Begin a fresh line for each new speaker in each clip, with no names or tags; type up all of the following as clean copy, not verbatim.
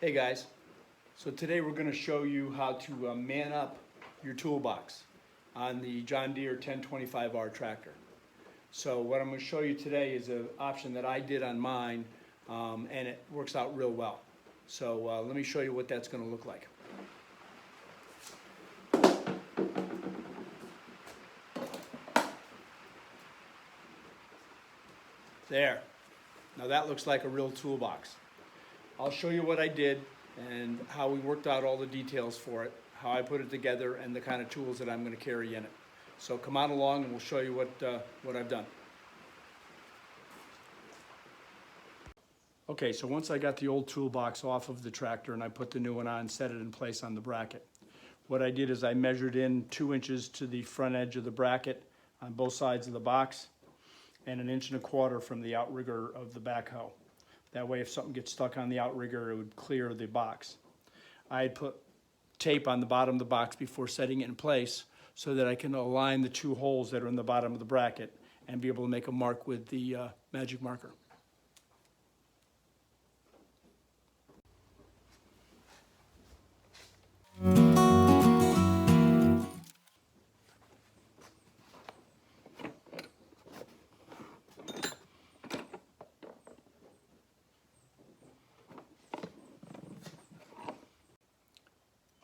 Hey guys, so today we're going to show you how to man up your toolbox on the John Deere 1025r tractor. So what I'm going to show you today is an option that I did on mine, and it works out real well. So let me show you what that's going to look like. There. Now that looks like a real toolbox. I'll show you what I did and how we worked out all the details for it, how I put it together, and the kind of tools that I'm going to carry in it. So come on along and we'll show you what I've done. Okay, so once I got the old toolbox off of the tractor and I put the new one on, set it in place on the bracket, what I did is I measured in 2 inches to the front edge of the bracket on both sides of the box and 1.25 inches from the outrigger of the backhoe. That way if something gets stuck on the outrigger, it would clear the box. I had put tape on the bottom of the box before setting it in place so that I can align the 2 holes that are in the bottom of the bracket and be able to make a mark with the magic marker.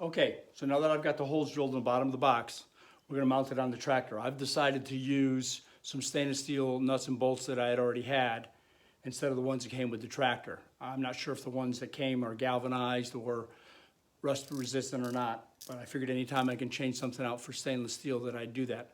Okay, so now that I've got the holes drilled in the bottom of the box, we're going to mount it on the tractor. I've decided to use some stainless steel nuts and bolts that I had already had instead of the ones that came with the tractor. I'm not sure if the ones that came are galvanized or rust resistant or not, but I figured anytime I can change something out for stainless steel that I'd do that.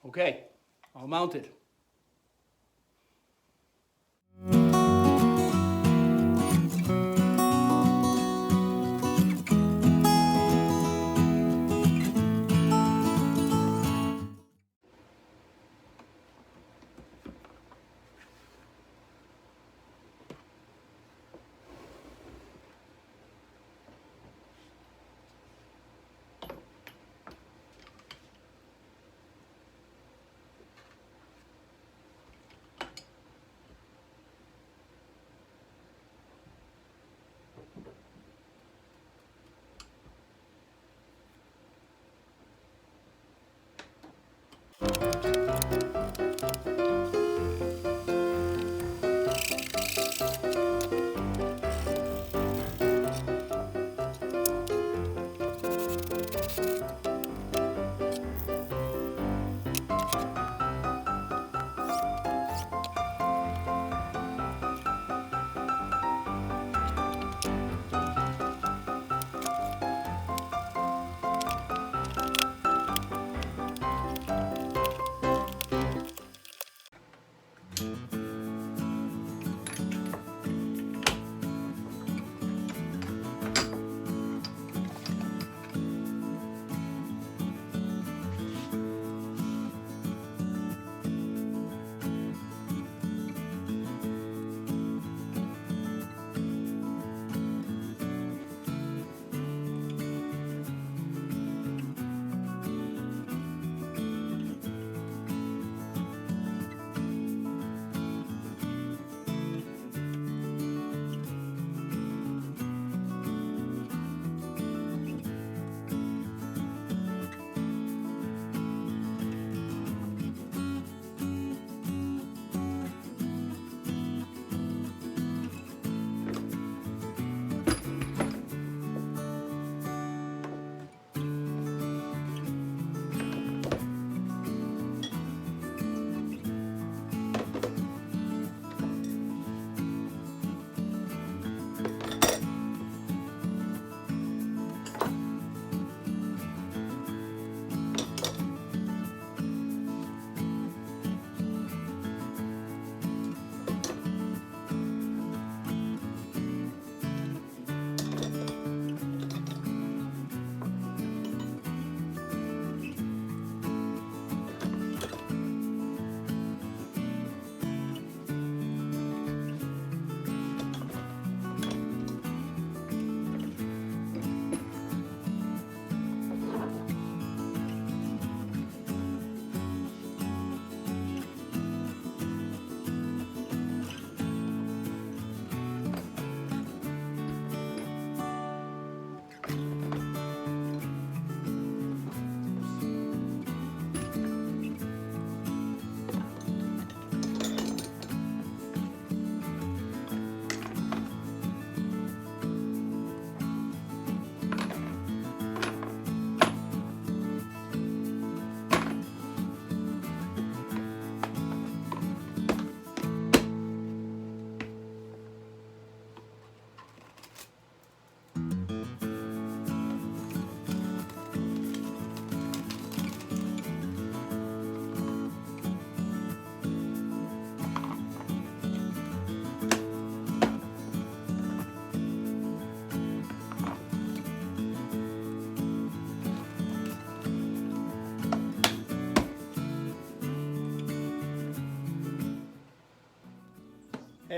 Okay, all mounted.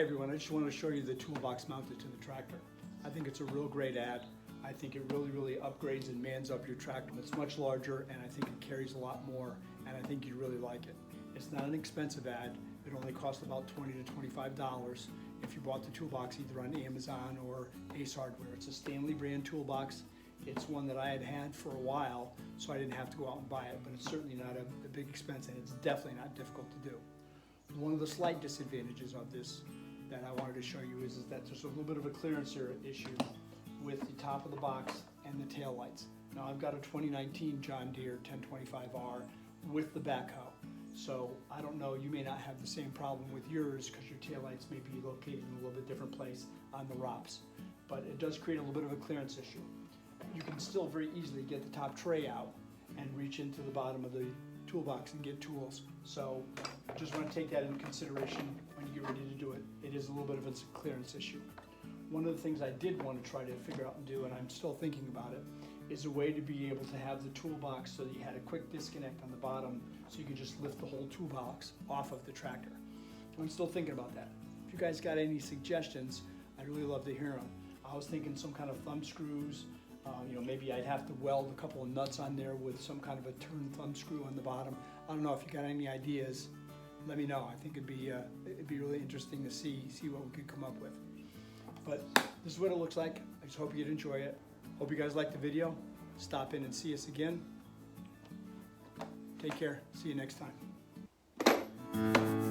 everyone, I just wanted to show you the toolbox mounted to the tractor. I think it's a real great ad. I think it really upgrades and mans up your tractor. It's much larger and I think it carries a lot more and I think you really like it. It's not an expensive ad. It only costs about $20 to $25 if you bought the toolbox either on Amazon or Ace Hardware. It's a Stanley brand toolbox. It's one that I had had for a while, so I didn't have to go out and buy it, but it's certainly not a big expense and it's definitely not difficult to do. One of the slight disadvantages of this that I wanted to show you is that there's a little bit of a clearance issue with the top of the box and the tail lights. Now I've got a 2019 John Deere 1025r with the backhoe. So I don't know, you may not have the same problem with yours because your taillights may be located in a little bit different place on the ROPS. But it does create a little bit of a clearance issue. You can still very easily get the top tray out and reach into the bottom of the toolbox and get tools. So just want to take that into consideration when you get ready to do it. It is a little bit of a clearance issue. One of the things I did want to try to figure out and do, and I'm still thinking about it, is a way to be able to have the toolbox so that you had a quick disconnect on the bottom so you could just lift the whole toolbox off of the tractor. I'm still thinking about that. If you guys got any suggestions, I'd really love to hear them. I was thinking some kind of thumb screws, maybe I'd have to weld a couple of nuts on there with some kind of a turn thumb screw on the bottom. I don't know if you got any ideas, let me know. I think it'd be really interesting to see what we could come up with. But this is what it looks like. I just hope you'd enjoy it. Hope you guys liked the video. Stop in and see us again. Take care. See you next time.